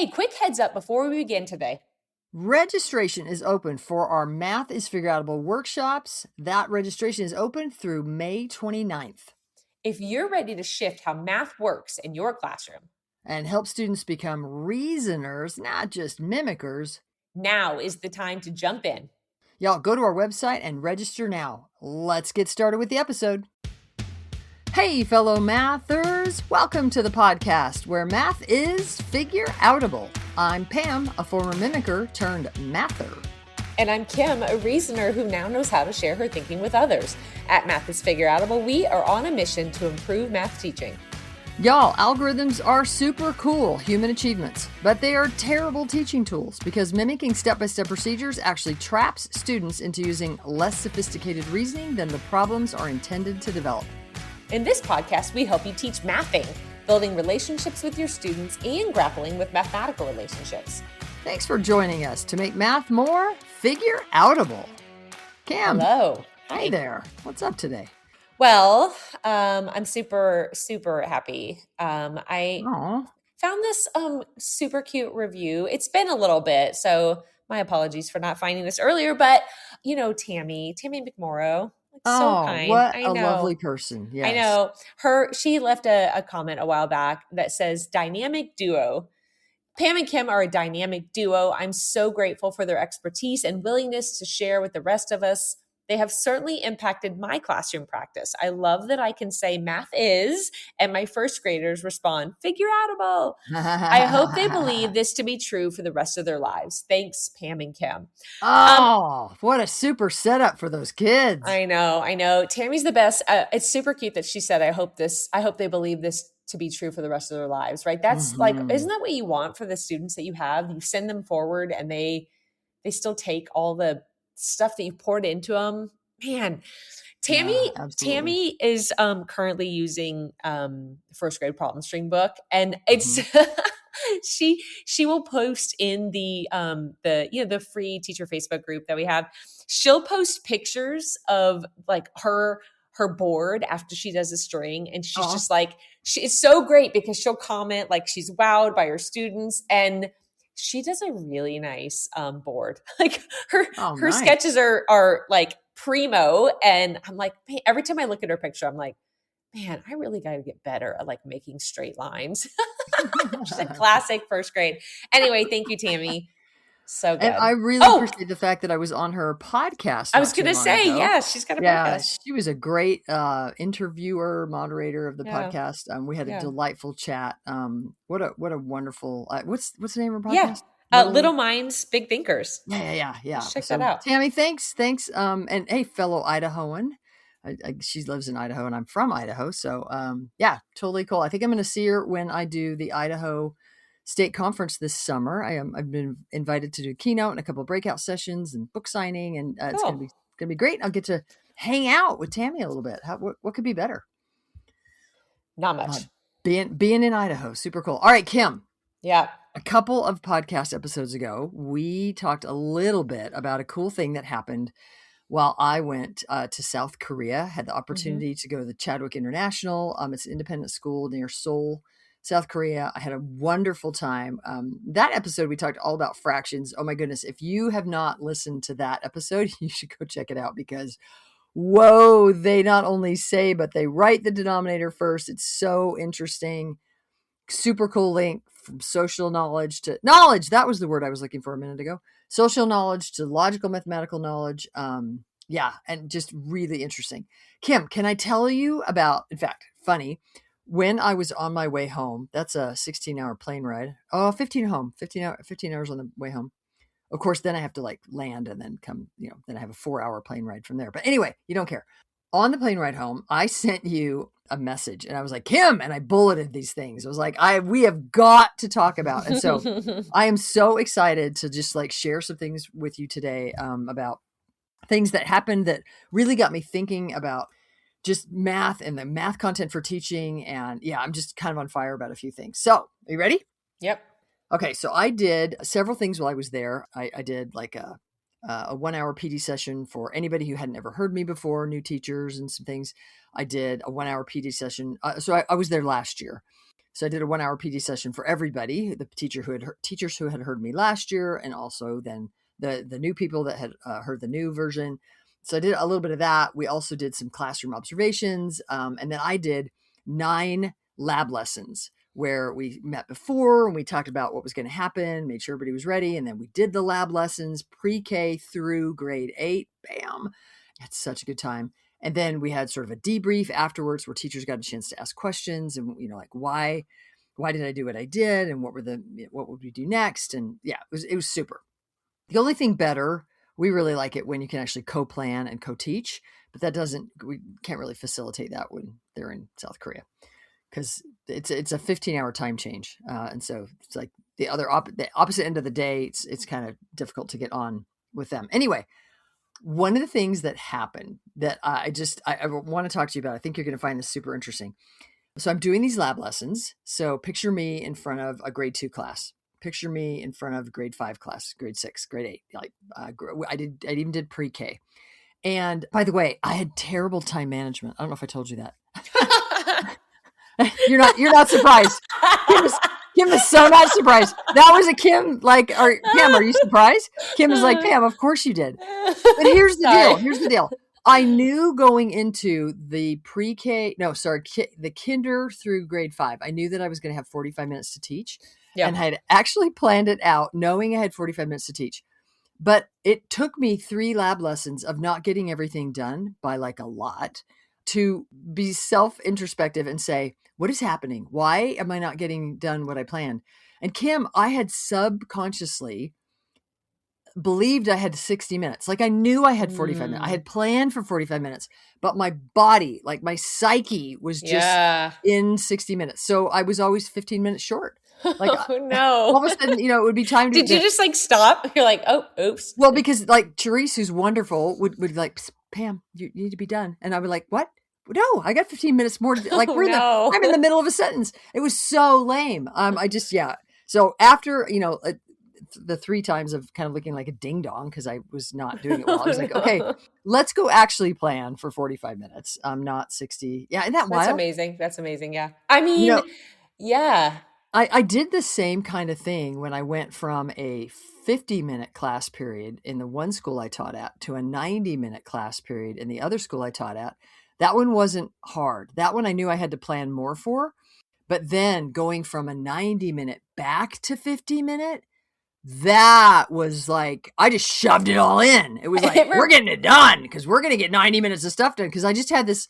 Hey, quick heads up before we begin today. Registration is open for our Math is Figureoutable workshops. That registration is open through May 29th. If you're ready to shift how math works in your classroom and help students become reasoners, not just mimickers, now is the time to jump in. Y'all go to our website and register now. Let's get started with the episode. Hey, fellow mathers. Welcome to the podcast where math is figure-outable. I'm Pam, a former mimicker turned mather. And I'm Kim, a reasoner who now knows how to share her thinking with others. At Math is Figureoutable, we are on a mission to improve math teaching. Y'all, algorithms are super cool human achievements, but they are terrible teaching tools because mimicking step-by-step procedures actually traps students into using less sophisticated reasoning than the problems are intended to develop. In this podcast, we help you teach mathing, building relationships with your students and grappling with mathematical relationships. Thanks for joining us to make math more figure-outable. Cam. Hello. Hi there. What's up today? Well, I'm super, super happy. I found this super cute review. It's been a little bit, so my apologies for not finding this earlier, but you know, Tammy McMorrow. So kind. What a lovely person. Yes. I know. She left a comment a while back that says, dynamic duo. Pam and Kim are a dynamic duo. I'm so grateful for their expertise and willingness to share with the rest of us. They have certainly impacted my classroom practice. I love that I can say math is, and my first graders respond, figure-outable. I hope they believe this to be true for the rest of their lives. Thanks, Pam and Kim. What a super setup for those kids. I know. Tammy's the best. It's super cute that she said, I hope they believe this to be true for the rest of their lives, right? That's like, isn't that what you want for the students that you have? You send them forward and they still take all the stuff that you poured into them. Man, Tammy is currently using the first grade problem string book, and it's she will post in the free teacher Facebook group that we have. She'll post pictures of like her board after she does a string, and she's just like, it's so great because she'll comment like she's wowed by her students, and she does a really nice board. Like her nice. Sketches are like primo, and I'm like, man, every time I look at her picture, I'm like, man, I really got to get better at like making straight lines. She's a classic first grade. Anyway, thank you, Tammy. So good. And I really appreciate the fact that I was on her podcast. I was going to say, yes, she's got a podcast. She was a great interviewer, moderator of the podcast. We had a delightful chat. What a wonderful, what's the name of her podcast? Little Minds, Big Thinkers. Yeah. Check that out. Tammy, thanks. And hey, fellow Idahoan. She lives in Idaho and I'm from Idaho. So totally cool. I think I'm going to see her when I do the Idaho State Conference this summer. I've been invited to do a keynote and a couple of breakout sessions and book signing, and it's gonna be great. I'll get to hang out with Tammy a little bit. What could be better? Not much. Being in Idaho, super cool. All right, Kim. Yeah. A couple of podcast episodes ago, we talked a little bit about a cool thing that happened while I went to South Korea. Had the opportunity to go to the Chadwick International. It's an independent school near Seoul, South Korea. I had a wonderful time. That episode, we talked all about fractions. Oh my goodness. If you have not listened to that episode, you should go check it out because, whoa, they not only say, but they write the denominator first. It's so interesting. Super cool link from social knowledge to knowledge. That was the word I was looking for a minute ago. Social knowledge to logical mathematical knowledge. And just really interesting. Kim, can I tell you about, in fact, funny, when I was on my way home, that's a 16-hour plane ride. 15 hours on the way home. Of course, then I have to like land and then come, then I have a 4-hour plane ride from there. But anyway, you don't care. On the plane ride home, I sent you a message and I was like, Kim, and I bulleted these things. I was like, we have got to talk about. And so I am so excited to just like share some things with you today about things that happened that really got me thinking about just math and the math content for teaching. And I'm just kind of on fire about a few things. So are you ready? Yep. Okay. So I did several things while I was there. I did like a 1-hour PD session for anybody who hadn't ever heard me before, new teachers and some things. I did a 1-hour PD session. So I was there last year. So I did a 1-hour PD session for everybody, the teachers who had heard me last year, and also then the new people that had heard the new version. So I did a little bit of that. We also did some classroom observations. And then I did 9 lab lessons where we met before and we talked about what was going to happen, made sure everybody was ready. And then we did the lab lessons pre-K through grade 8. Bam. It's such a good time. And then we had sort of a debrief afterwards where teachers got a chance to ask questions and, like, why did I do what I did? And what would we do next? And yeah, it was super. The only thing better, we really like it when you can actually co-plan and co-teach, but we can't really facilitate that when they're in South Korea because it's a 15-hour time change. And so it's like the opposite end of the day, it's kind of difficult to get on with them. Anyway, one of the things that happened that I want to talk to you about, I think you're going to find this super interesting. So I'm doing these lab lessons. So picture me in front of a grade 2 class. Picture me in front of grade 5 class, grade 6, grade 8. Like I even did pre-K. And by the way, I had terrible time management. I don't know if I told you that. You're not surprised. Kim was so not surprised. That was a Kim, or Pam, are you surprised? Kim was like, Pam, of course you did. But here's the deal. I knew going into the the kinder through grade 5, I knew that I was going to have 45 minutes to teach. Yep. And I had actually planned it out knowing I had 45 minutes to teach. But it took me 3 lab lessons of not getting everything done by like a lot to be self-introspective and say, what is happening? Why am I not getting done what I planned? And Kim, I had subconsciously believed I had 60 minutes. Like I knew I had 45 minutes. I had planned for 45 minutes, but my body, like my psyche was just in 60 minutes. So I was always 15 minutes short. Like, oh no. All of a sudden, it would be time to. Did you just like stop? You're like, oh, oops. Well, because like Therese, who's wonderful, would be like, Pam, you need to be done. And I would like, what? No, I got 15 minutes more. Like I'm in the middle of a sentence. It was so lame. So after, the 3 times of kind of looking like a ding dong because I was not doing it well. I was like, okay, let's go actually plan for 45 minutes. Not 60. Yeah. Isn't that wild? That's amazing. Yeah. I mean, yeah. I did the same kind of thing when I went from a 50-minute class period in the one school I taught at to a 90-minute class period in the other school I taught at. That one wasn't hard. That one I knew I had to plan more for. But then going from a 90-minute back to 50-minute, that was like, I just shoved it all in. It was like, we're getting it done because we're going to get 90 minutes of stuff done. Because I just had this,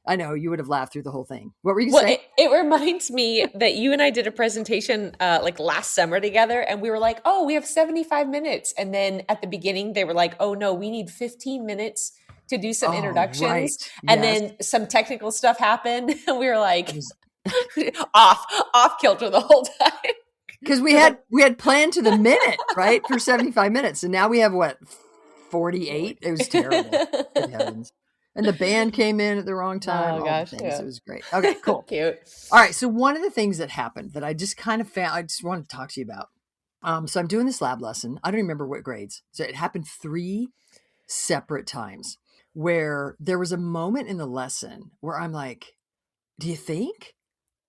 I know you would have laughed through the whole thing. What were you saying? It reminds me that you and I did a presentation like last summer together and we were like, oh, we have 75 minutes. And then at the beginning, they were like, oh no, we need 15 minutes to do some introductions. Right. And then some technical stuff happened. And we were like off kilter the whole time. Because we had planned to the minute, right, for 75 minutes. And now we have, 48? It was terrible. Good heavens. And the band came in at the wrong time. Oh, gosh. Yeah. It was great. Okay, cool. Cute. All right. So one of the things that happened that I just kind of found, I just wanted to talk to you about. So I'm doing this lab lesson. I don't remember what grades. So it happened 3 separate times where there was a moment in the lesson where I'm like, do you think?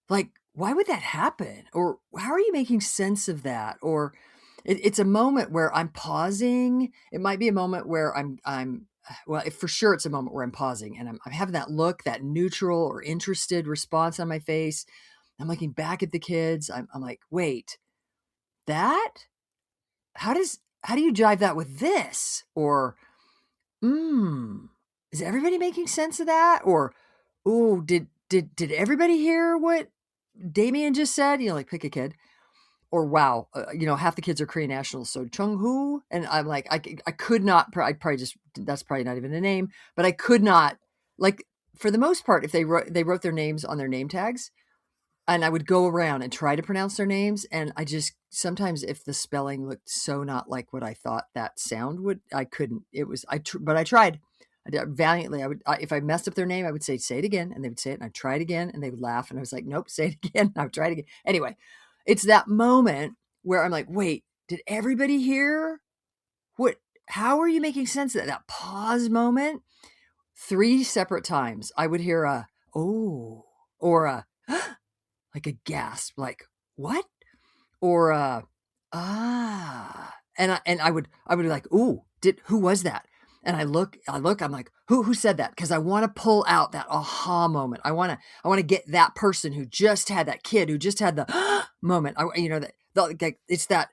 Like, why would that happen? Or how are you making sense of that? Or it's a moment where I'm pausing. It might be a moment where for sure it's a moment where I'm pausing and I'm having that look, that neutral or interested response on my face. I'm looking back at the kids. I'm like, wait, that? How do you jive that with this? Or, is everybody making sense of that? Or, oh, did everybody hear what Damien just said? Like pick a kid. Or wow, half the kids are Korean nationals. So Chung-hoo, and I'm like, I could not. I probably just, that's probably not even a name, but I could not. Like for the most part, if they wrote their names on their name tags, and I would go around and try to pronounce their names, and I just sometimes if the spelling looked so not like what I thought that sound would, I couldn't. It was but I tried. I did valiantly. If I messed up their name, I would say it again, and they would say it, and I'd try it again, and they would laugh, and I was like, nope, say it again. And I would try it again. Anyway. It's that moment where I'm like, wait, did everybody hear? How are you making sense of that pause moment? 3 separate times I would hear a, oh, or a, like a gasp, like, what? Or and I would be like, ooh, who was that? And I look, I'm like, who said that? Because I want to pull out that aha moment. I want to get that person who just had that kid who just had the moment. It's that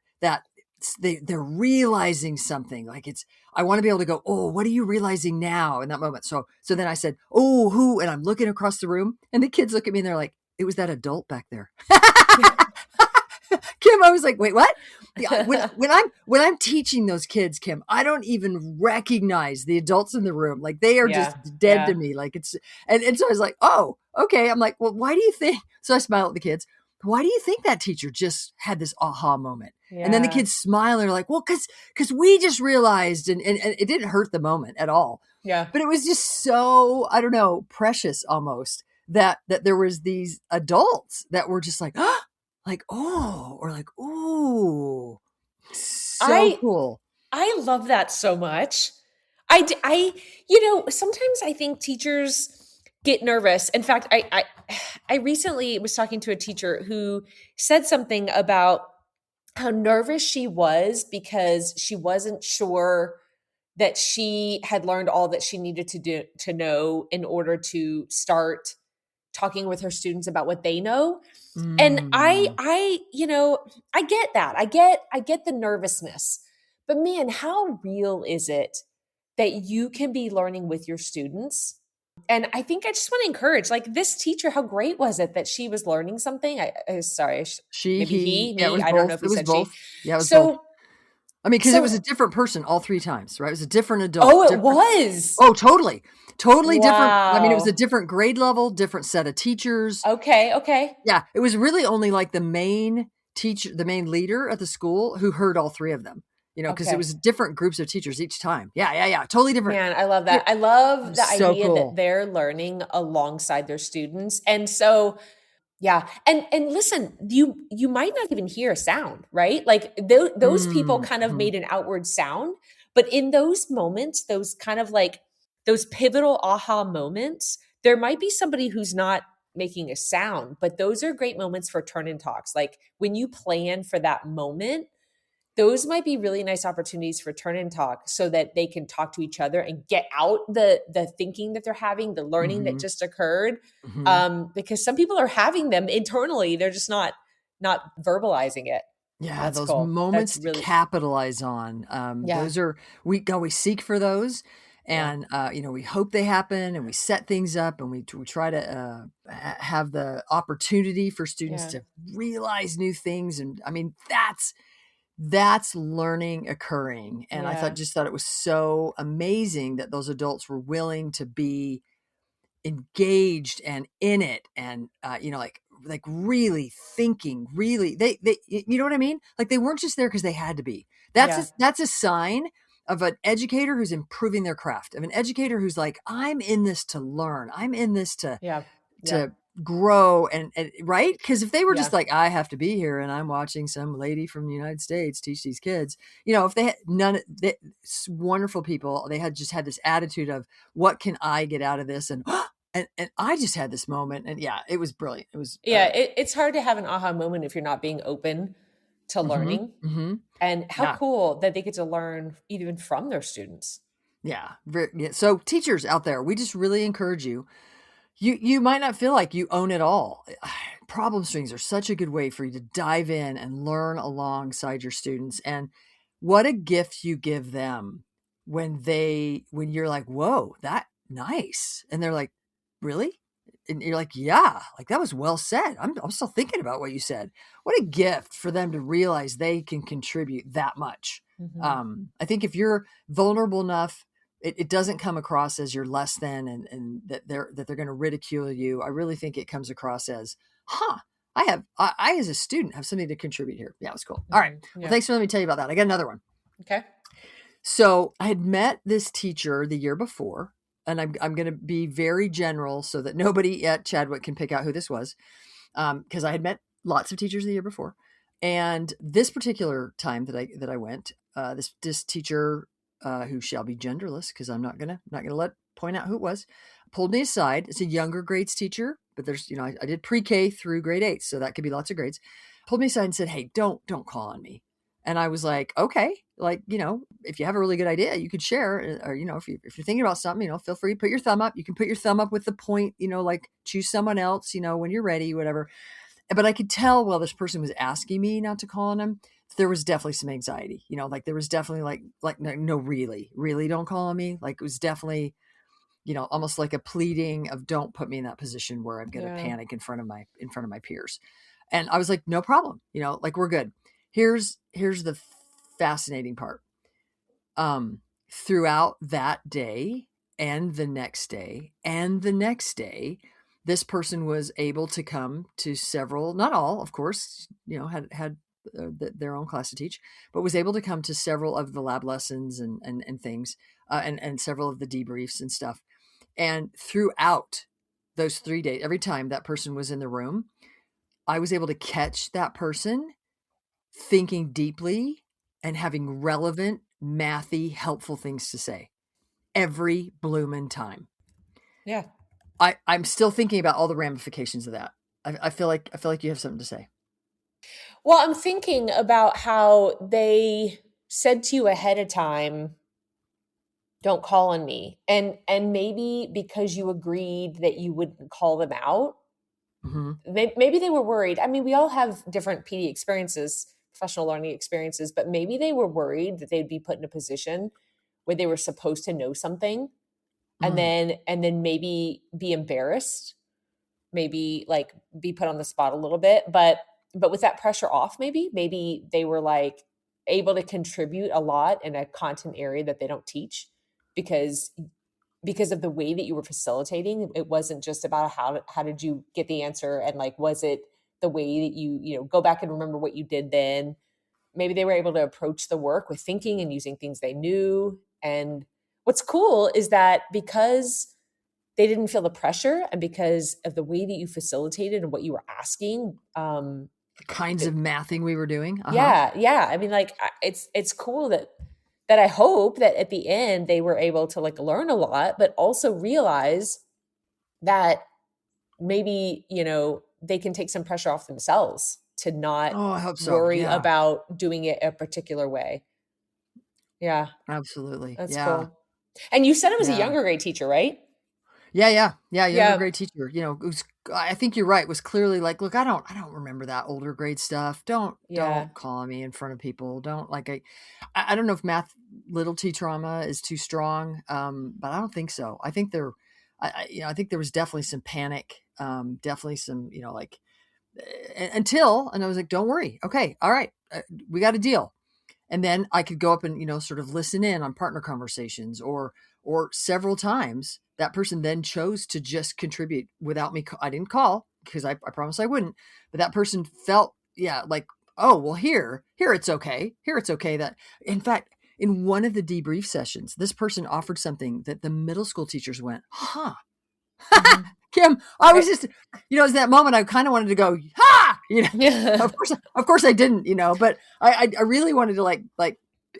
they're realizing something. Like I want to be able to go, oh, what are you realizing now in that moment? So then I said, oh, who? And I'm looking across the room, and the kids look at me and they're like, it was that adult back there. Kim, I was like, wait, what? Yeah, when I'm teaching those kids, Kim, I don't even recognize the adults in the room. Like they are just Yeah. dead to Yeah. me. Like and so I was like, oh, okay. I'm like, well, why do you think? So I smile at the kids. Why do you think that teacher just had this aha moment? And then the Yeah. kids smile and are like, well, because we just realized, and it didn't hurt the moment at all. Yeah. But it was just so, I don't know, precious almost that there was these adults that were just like, like, oh, or like, ooh, so I cool. I love that so much. Sometimes I think teachers get nervous. In fact, I recently was talking to a teacher who said something about how nervous she was because she wasn't sure that she had learned all that she needed to know in order to start talking with her students about what they know. And Mm. I get that. I get the nervousness. But man, how real is it that you can be learning with your students? And I think I just want to encourage, like this teacher, how great was it that she was learning something? Sorry, She, maybe he, he, yeah, it me. was I don't know both. if It he was said she. both. Yeah, it was both. So, I mean, because it was a so, different person all three times, right? It was a different adult, oh, it different. was. Oh, totally. Totally different. I mean, it was a Wow. different grade level, different set of teachers. Okay. Okay. Yeah, it was really only like the main teacher, the main leader at the school who heard all three of them, because it Okay. was different groups of teachers each time. Yeah. Totally different. Man, I love that. It I love the was so idea that cool. they're learning alongside their students. And so, yeah. And listen, you might not even hear a sound, right? Like those people kind of Mm-hmm. made an outward sound, but in those moments, those kind of like those pivotal aha moments, there might be somebody who's not making a sound, but those are great moments for turn in talks. Like when you plan for that moment, those might be really nice opportunities for turn and talk so that they can talk to each other and get out the thinking that they're having, the learning that Mm-hmm. just occurred. Mm-hmm. Because some people are having them internally, they're just not verbalizing it. Yeah, That's those cool. That's moments to really, capitalize on. yeah, Those are we always seek for those, yeah, and we hope they happen, and we set things up, and we try to have the opportunity for students yeah, to realize new things, and I mean that's learning occurring, and I yeah, thought it was so amazing that those adults were willing to be engaged and in it, and like really thinking, really they you know what I mean, like they weren't just there because they had to be. yeah, That's a sign of an educator who's improving their craft, of an educator who's like, I'm in this to learn, I'm in this yeah, yeah, to grow, and right, because if they were yeah, just like, I have to be here and I'm watching some lady from the United States teach these kids, if they had wonderful people, they had just had this attitude of, what can I get out of this, and I just had this moment, and yeah, it was brilliant. It was yeah. It's hard to have an aha moment if you're not being open to mhm, learning. mhm, And how yeah. cool that they get to learn even from their students. Yeah, yeah. So teachers out there, we just really encourage you. You might not feel like you own it all. Problem strings are such a good way for you to dive in and learn alongside your students. And what a gift you give them when you're like, whoa, that nice. And they're like, really? And you're like, yeah, like that was well said. I'm still thinking about what you said. What a gift for them to realize they can contribute that much. Mhm. I think if you're vulnerable enough, it doesn't come across as you're less than, and that they're going to ridicule you. I really think it comes across as, I as a student have something to contribute here. Yeah, it was cool. All right. Well, Yeah. thanks for letting me tell you about that. I got another one. Okay. So I had met this teacher the year before, and I'm going to be very general so that nobody at Chadwick can pick out who this was, because I had met lots of teachers the year before, and this particular time that I went, this teacher, who shall be genderless, because I'm not gonna point out who it was, pulled me aside. It's a younger grades teacher, but there's, I did pre-K through grade 8, so that could be lots of grades. Pulled me aside and said, "Hey, don't call on me." And I was like, "Okay, like, if you have a really good idea, you could share, or, if you're thinking about something, feel free to put your thumb up. You can put your thumb up with the point, like choose someone else, when you're ready, whatever." But I could tell while this person was asking me not to call on him, there was definitely some anxiety, like there was definitely like, no, really don't call on me. Like it was definitely, almost like a pleading of don't put me in that position where I'm going to Yeah. panic in front of my peers. And I was like, no problem, like we're good. Here's the fascinating part. Throughout that day and the next day and the next day, this person was able to come to several, not all, of course, had their own class to teach, but was able to come to several of the lab lessons and things, and several of the debriefs and stuff. And throughout those 3 days, every time that person was in the room, I was able to catch that person thinking deeply and having relevant, mathy, helpful things to say every bloomin' time. Yeah. I'm still thinking about all the ramifications of that. I feel like you have something to say. Well, I'm thinking about how they said to you ahead of time, don't call on me. And maybe because you agreed that you wouldn't call them out, Mm-hmm. maybe they were worried. I mean, we all have different PD experiences, professional learning experiences, but maybe they were worried that they'd be put in a position where they were supposed to know something and Mm. then maybe be embarrassed, maybe like be put on the spot a little bit, but with that pressure off, maybe they were like able to contribute a lot in a content area that they don't teach because of the way that you were facilitating. It wasn't just about how did you get the answer, and like was it the way that you go back and remember what you did then. Maybe they were able to approach the work with thinking and using things they knew. And what's cool is that because they didn't feel the pressure and because of the way that you facilitated and what you were asking, The kinds of mathing we were doing. yeah, I mean, like it's cool that I hope that at the end they were able to like learn a lot, but also realize that maybe, they can take some pressure off themselves to not Oh, I hope so. worry Yeah, about doing it a particular way. Yeah, absolutely. that's Yeah, cool. And you said it was a yeah. younger grade teacher, right? Yeah. Younger Yeah, grade teacher. It was. I think you're right. Was clearly like, look, I don't remember that older grade stuff. yeah. Don't call me in front of people. Don't like. I don't know if math little T trauma is too strong, but I don't think so. I think there, I think there was definitely some panic. Definitely some, like and I was like, don't worry. Okay, all right, we got a deal. And then I could go up and sort of listen in on partner conversations, or several times that person then chose to just contribute without me. I didn't call because I promised I wouldn't, but that person felt, yeah, like, oh well, here it's okay, that in fact in one of the debrief sessions this person offered something that the middle school teachers went, huh. Hmm. Kim, I was Right. just, it's that moment I kind of wanted to go, ha, Yeah. of course I didn't, but I really wanted to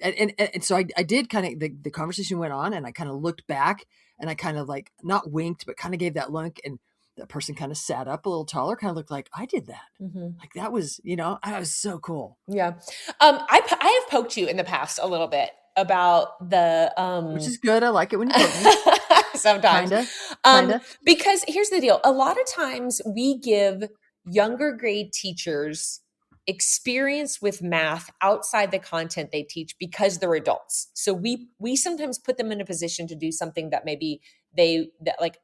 and so I did kind of, the conversation went on and I kind of looked back and I kind of like not winked, but kind of gave that look. And that person kind of sat up a little taller, kind of looked like I did that. Hmm. Like that was, I was so cool. Yeah. I have poked you in the past a little bit about the Which is good. I like it when you poke me. sometimes. Kinda, Um, kinda. because here's the deal. A lot of times we give younger grade teachers experience with math outside the content they teach because they're adults. So we sometimes put them in a position to do something that maybe that like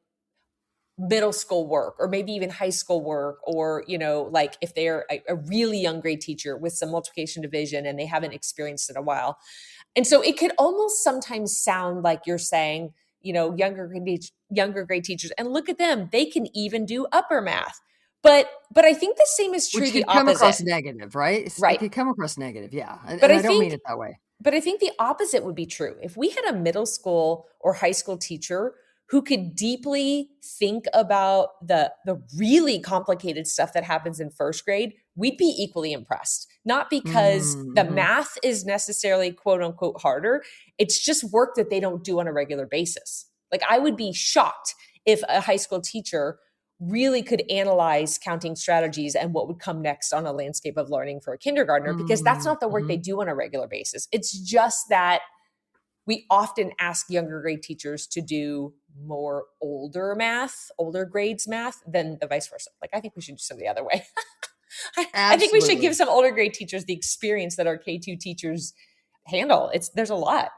middle school work or maybe even high school work, or like if they're a really young grade teacher with some multiplication division and they haven't experienced it in a while. And so it could almost sometimes sound like you're saying, younger grade teachers, and look at them, they can even do upper math. But I think the same is true Which the could come opposite. across negative, right? It Right. could come across negative, yeah, But and I I don't mean think it that way. but I think the opposite would be true. If we had a middle school or high school teacher who could deeply think about the really complicated stuff that happens in first grade, we'd be equally impressed. Not because the Mm-hmm. math is necessarily quote unquote harder, it's just work that they don't do on a regular basis. Like I would be shocked if a high school teacher really could analyze counting strategies and what would come next on a landscape of learning for a kindergartner, because that's not the work they do on a regular basis. It's just that we often ask younger grade teachers to do more older math, older grades math than the vice versa. Like, I think we should do some the other way. I think we should give some older grade teachers the experience that our K2 teachers handle. There's a lot.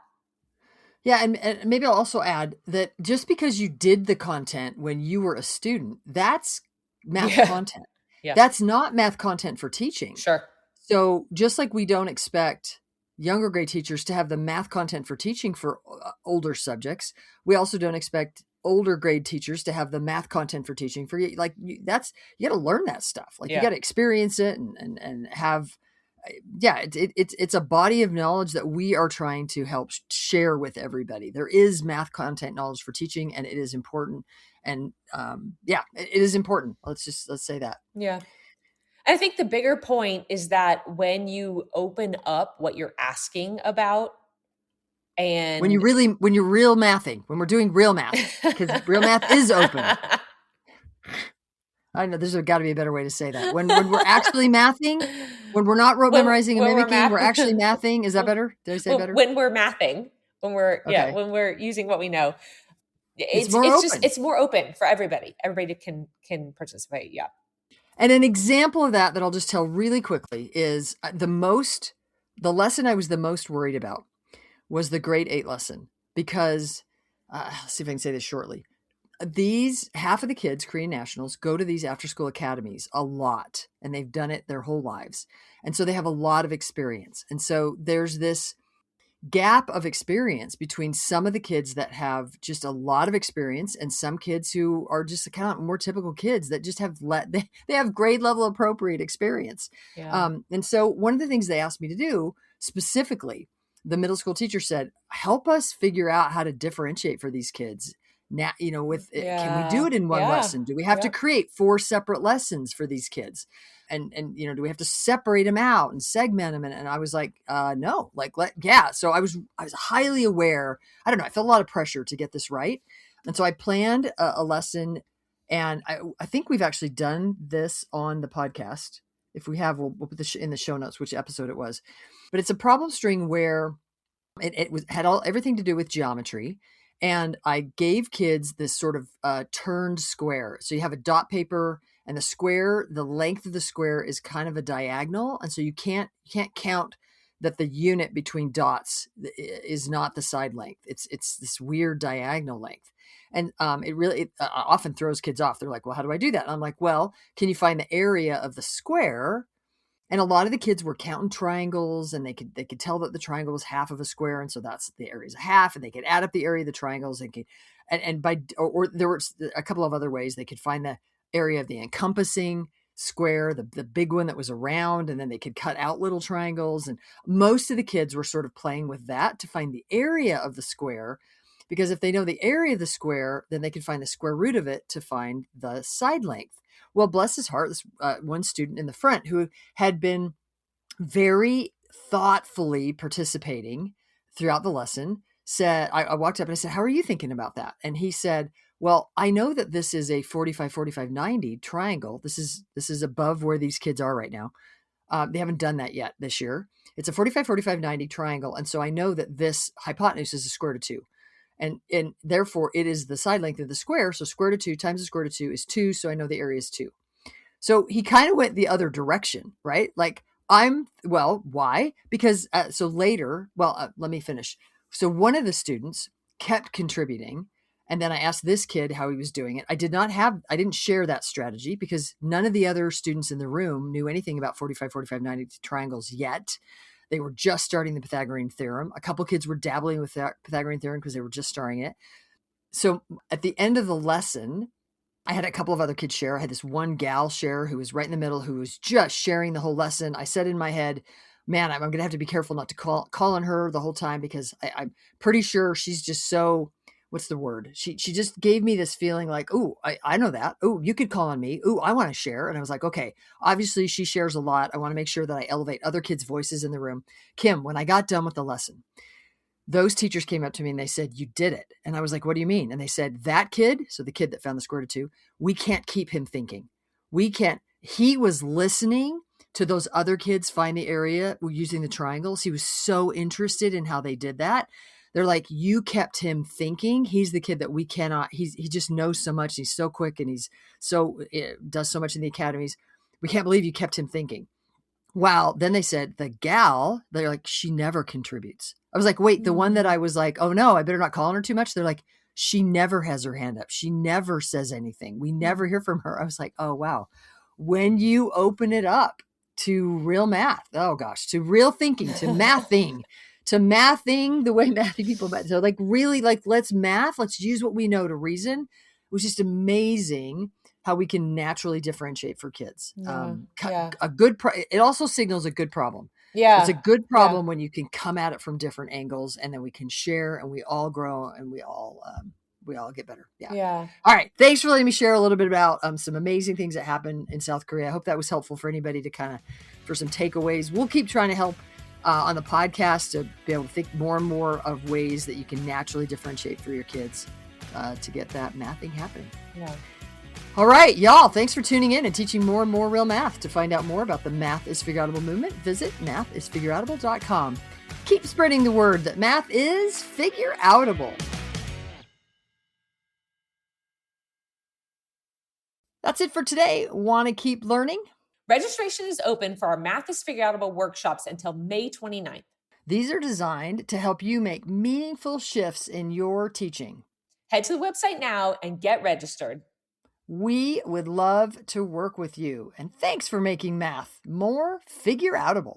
Yeah, and maybe I'll also add that just because you did the content when you were a student, that's math content. Yeah. That's not math content for teaching. Sure. So just like we don't expect younger grade teachers to have the math content for teaching for older subjects, we also don't expect older grade teachers to have the math content for teaching for you. Like you got to learn that stuff. Like you got to experience it and have, it's a body of knowledge that we are trying to help share with everybody. There is math content knowledge for teaching, and it is important. And it is important. Let's say that. Yeah. I think the bigger point is that when you open up what you're asking about, and when you're real mathing, when we're doing real math, because real math is open. I know there's got to be a better way to say that. When we're actually mathing, when we're not memorizing and mimicking, we're actually mathing. Is that better? Did I say better? When we're mathing, when we're using what we know, it's more open for everybody. Everybody can participate. Yeah. And an example of that I'll just tell really quickly is the lesson I was the most worried about was the grade 8 lesson, because let's see if I can say this shortly. Half of the kids, Korean nationals, go to these after school academies a lot, and they've done it their whole lives. And so they have a lot of experience. And so there's this gap of experience between some of the kids that have just a lot of experience and some kids who are just kind of more typical kids that just have they have grade level appropriate experience. Yeah. And so one of the things they asked me to do specifically, the middle school teacher said, help us figure out how to differentiate for these kids. Now, can we do it in one lesson? Do we have to create 4 separate lessons for these kids? And do we have to separate them out and segment them? And I was like, no, So I was highly aware. I don't know. I felt a lot of pressure to get this right. And so I planned a lesson, and I think we've actually done this on the podcast. If we have, we'll put in the show notes, which episode it was, but it's a problem string where it had everything to do with geometry. And I gave kids this sort of turned square. So you have a dot paper, and the length of the square is kind of a diagonal. And so you can't count that the unit between dots is not the side length. It's this weird diagonal length. And it often throws kids off. They're like, well, how do I do that? And I'm like, well, can you find the area of the square? And a lot of the kids were counting triangles, and they could tell that the triangle was half of a square. And so that's the area is a half, and they could add up the area of the triangles or there were a couple of other ways they could find the area of the encompassing square, the big one that was around, and then they could cut out little triangles. And most of the kids were sort of playing with that to find the area of the square, because if they know the area of the square, then they can find the square root of it to find the side length. Well, bless his heart, this one student in the front who had been very thoughtfully participating throughout the lesson said, I walked up and I said, how are you thinking about that? And he said, well, I know that this is a 45, 45, 90 triangle. This is above where these kids are right now. They haven't done that yet this year. It's a 45, 45, 90 triangle. And so I know that this hypotenuse is the square root of 2. And therefore it is the side length of the square. So square root of 2 times the square root of 2 is 2. So I know the area is 2. So he kind of went the other direction, right? Like why? Because let me finish. So one of the students kept contributing. And then I asked this kid how he was doing it. I didn't share that strategy because none of the other students in the room knew anything about 45, 45, 90 triangles yet. They were just starting the Pythagorean theorem. A couple kids were dabbling with that Pythagorean theorem because they were just starting it. So at the end of the lesson, I had a couple of other kids share. I had this one gal share who was right in the middle, who was just sharing the whole lesson. I said in my head, man, I'm going to have to be careful not to call on her the whole time, because I'm pretty sure she's just so, what's the word? She just gave me this feeling like, ooh, I know that. Ooh, you could call on me. Ooh, I want to share. And I was like, okay, obviously she shares a lot. I want to make sure that I elevate other kids' voices in the room. Kim, when I got done with the lesson, those teachers came up to me and they said, "You did it." And I was like, "What do you mean?" And they said, "That kid," so the kid that found the square root of 2, "we can't keep him thinking. We can't." He was listening to those other kids find the area using the triangles. He was so interested in how they did that. They're like, "You kept him thinking. He's the kid that we cannot, he just knows so much. He's so quick and he's does so much in the academies. We can't believe you kept him thinking." Wow. Then they said the gal, they're like, "She never contributes." I was like, "Wait, the one that I was like, oh no, I better not call on her too much." They're like, "She never has her hand up. She never says anything. We never hear from her." I was like, oh wow. When you open it up to real math, oh gosh, to real thinking, to mathing, the way mathing people math. So like really like, let's use what we know to reason. It was just amazing how we can naturally differentiate for kids. It also signals a good problem. Yeah. It's a good problem when you can come at it from different angles, and then we can share and we all grow and we all get better. Yeah. All right. Thanks for letting me share a little bit about some amazing things that happen in South Korea. I hope that was helpful for anybody to for some takeaways. We'll keep trying to help on the podcast to be able to think more and more of ways that you can naturally differentiate for your kids to get that mathing happening. Yeah. All right, y'all, thanks for tuning in and teaching more and more real math. To find out more about the Math is Figureoutable movement, visit mathisfigureoutable.com. Keep spreading the word that math is figureoutable. That's it for today. Want to keep learning? Registration is open for our Math is Figureoutable workshops until May 29th. These are designed to help you make meaningful shifts in your teaching. Head to the website now and get registered. We would love to work with you. And thanks for making math more figureoutable.